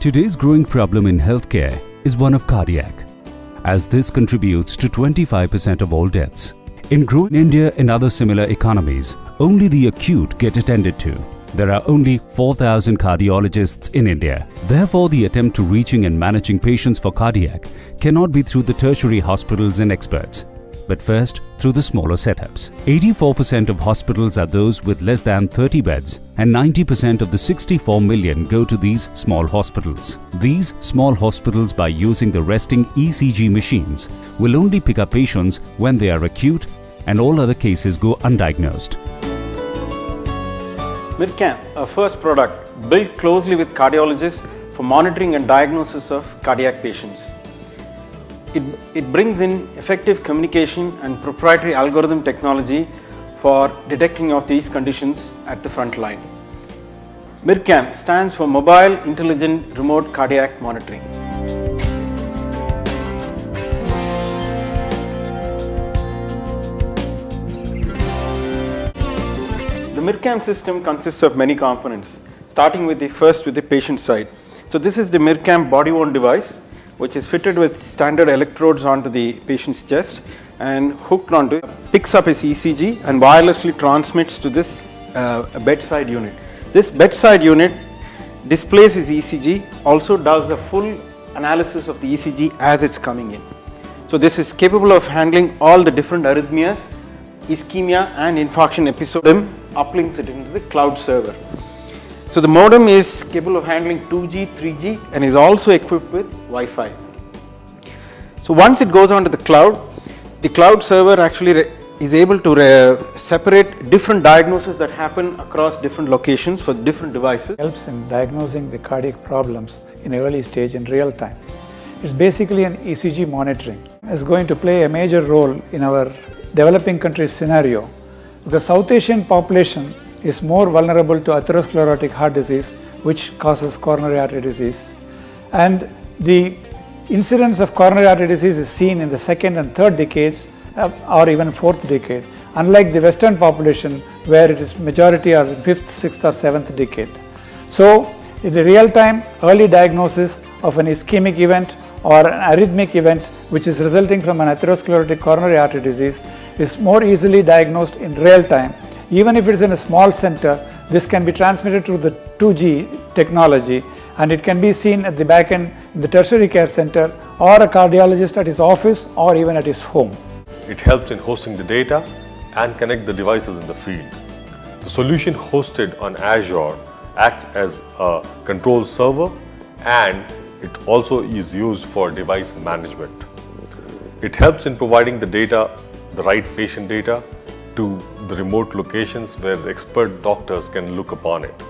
Today's growing problem in healthcare is one of cardiac, as this contributes to 25% of all deaths. In growing India and other similar economies, only the acute get attended to. There are only 4,000 cardiologists in India. Therefore, the attempt to reaching and managing patients for cardiac cannot be through the tertiary hospitals and experts, but first through the smaller setups. 84% of hospitals are those with less than 30 beds, and 90% of the 64 million go to these small hospitals. These small hospitals, by using the resting ECG machines, will only pick up patients when they are acute and all other cases go undiagnosed. MIRCaM, a first product built closely with cardiologists for monitoring and diagnosis of cardiac patients. It brings in effective communication and proprietary algorithm technology for detecting of these conditions at the front line. MIRCaM stands for Mobile Intelligent Remote Cardiac Monitoring. The MIRCaM system consists of many components, starting with the patient side. So this is the MIRCaM body-worn device, which is fitted with standard electrodes onto the patient's chest and hooked onto it, picks up his ECG and wirelessly transmits to this bedside unit. This bedside unit displays his ECG, also does a full analysis of the ECG as it's coming in. So this is capable of handling all the different arrhythmias, ischemia and infarction episodes, uplinks it into the cloud server. So the modem is capable of handling 2G, 3G and is also equipped with Wi-Fi. So once it goes onto the cloud server actually is able to separate different diagnoses that happen across different locations for different devices. Helps in diagnosing the cardiac problems in early stage in real time. It's basically an ECG monitoring. It's going to play a major role in our developing countries scenario because South Asian population is more vulnerable to atherosclerotic heart disease, which causes coronary artery disease, and the incidence of coronary artery disease is seen in the second and third decades or even fourth decade, unlike the Western population where it is majority are in fifth, sixth or seventh decade. So in the real time early diagnosis of an ischemic event or an arrhythmic event which is resulting from an atherosclerotic coronary artery disease is more easily diagnosed in real time. Even if it is in a small center, this can be transmitted through the 2G technology and it can be seen at the back end in the tertiary care center or a cardiologist at his office or even at his home. It helps in hosting the data and connect the devices in the field. The solution hosted on Azure acts as a control server and it also is used for device management. It helps in providing the data, the right patient data, to the remote locations where the expert doctors can look upon it.